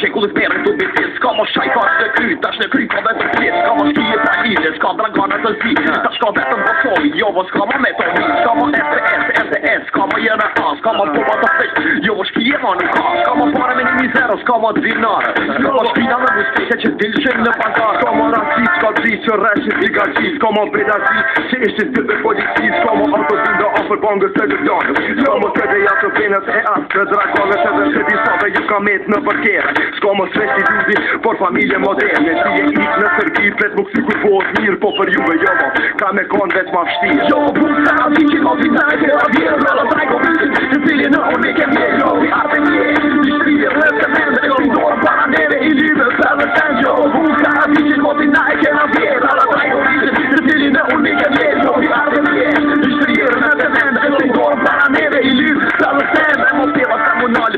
Shekullet merën të bitis, s'ka mo shajkash në kry, tash në kry ka vetëm plit, s'ka mo shkije pra lidhe, s'ka dragana të zi, tash ka vetëm vësoli, jo vë s'ka mo metodi, s'ka mo STS, s'ka mo JNA, s'ka mo popa të fish, jo vë shkije ma nuk ka, s'ka mo pare me një mizero, s'ka mo dzinare, jo vë shkina në vëstike që dilshin në pazar, s'ka mo raci, s'ka zi që reshit i gaci, s'ka mo bedazi, që ishtin të dhe polici, s'ka mo autobinda afer bangës të lëvdanë, s'ka mo të deja të penës e as, të dragonës edhe të disave ju ka met në përkere. S'ka më sresh t'i duzi, por familje moderne si e ik në sërgi, flet më kësi kur pohet mirë, po për juve jo mo ka me konë veç ma fështirë. Jo, punë sa vi që mo vizaj të avjerë, rëllë taj ko visin, të cilje në unë i kem jetë, jo, i arte nje, i shtrije rëtë të mende, jo, i dorë para neve, i lyve, sërë të jo, punë sa vi që mo vizaj të avjerë, rëllë taj ko visin, të cilje në unë i kem jetë, jo, i arte nje, i shtrije rëtë të mende, jo, i dorë para neve, i lyve, sërë të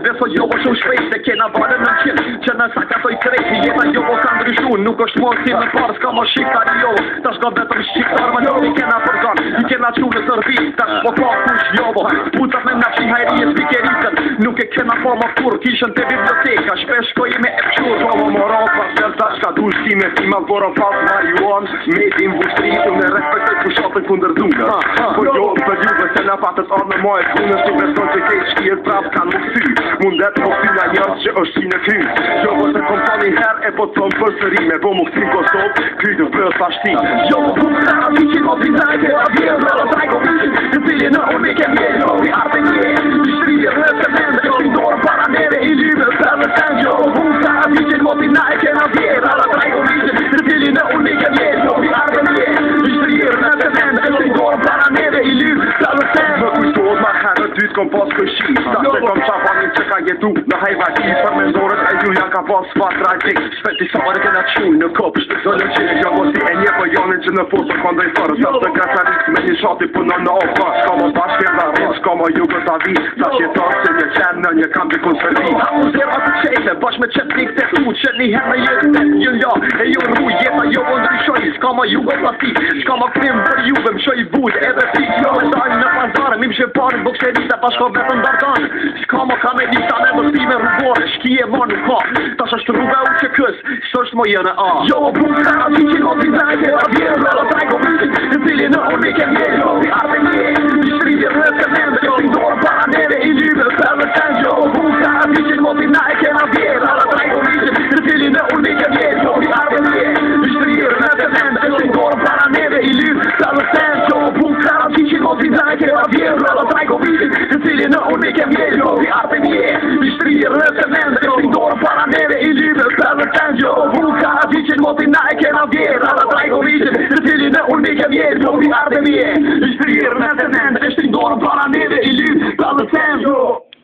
beso jo po shumë shpejt se kena valën në qenë që në sakatoj krejti jeta jo po ka ndryshu nuk është mos si me parë s'ka më shqiptar jo tash ka vetëm shqiptar më njëri kena përgan i kena qu në sërbi tash po ka kush jo po putat me nga qihajrije spikeritët nuk e kena po më kur kishën të biblioteka shpesh shkoj me e pëshur po më moron pas të tash ka du shkime si ma voron pas marijuan me industri unë e respektoj pushatën kundër dunga po jo për juve se na patët orë në mojë punës që beson që kejt shkijet prap kanë më sy mundet po si nga njërës që është si në kry jo po se kom tani her e po të thonë për sëri me po më kësim Kosovë kry të vërës pashti jo po punë sa mi që mo vizaj të avjerë rëllë taj ko visin të cilje në unë i kem jetë jo i arte nje i shtrije rëtë të mende jo i dorë para neve i lyve sërë të jo po punë sa mi që mo vizaj të avjerë rëllë taj ko visin të cilje në unë i kem jetë jo i arte nje i shtrije rëtë të mende jo i dorë para neve i lyve sërë të më kujtojt ma herë ty t'kom pas këshi sa që kom qapanin që ka jetu në hajvaki për mendorët e ju janë ka pas fat trajtik shpeti sa marrë kena quj në kopë shpetëzë në qenë jo mosi e një për janin që në fosë këndaj fërë sa të gacarik me një shati punon në ofa shka më bashkë dhe rrën shka më Jugoslavi sa që jeton që një qenë në një kam t'i konservi ha u zera të qejte bashkë me qëtë nik të tu që një herë në jetë një ja e ju rru jeta jo më ndryshoj shka më Jugoslavi shka më krim për juve më shoj vud edhe pik jo me dajnë në pazare mi më shëparin bukserita pa shko vetën darkan shka më ka me disa me mësime rrugore shkije ma nuk ka tash është rruga u që kës s'është mo JNA jo po punë sa mi që mo vizaj të avjerë rëllë taj ko visin të cilje në unë i kem jetë jo i arte nje i shtrije rëtë të mende jo i dorë para neve i lyve sërë të jo po punë sa mi që mo vizaj të avjerë rëllë taj ko visin të cilje në unë i kem jetë jo i arte nje i shtrije rëtë të mende jo i dorë para neve i lyve sërë të jo po punë sa mi që mo vizaj të avjerë rëllë taj ko visin të cilje në unë i kem jetë jo i arte nje i shtrije rëtë të mende jo i dorë para neve i lyve sërë të jo vulka di që mo ti na e kena vjerë rëllë taj ko visin të cilje në unë i kem jetë jo i arte nje i shtrije rëtë të mende jo i dorë para neve i lyve sërë të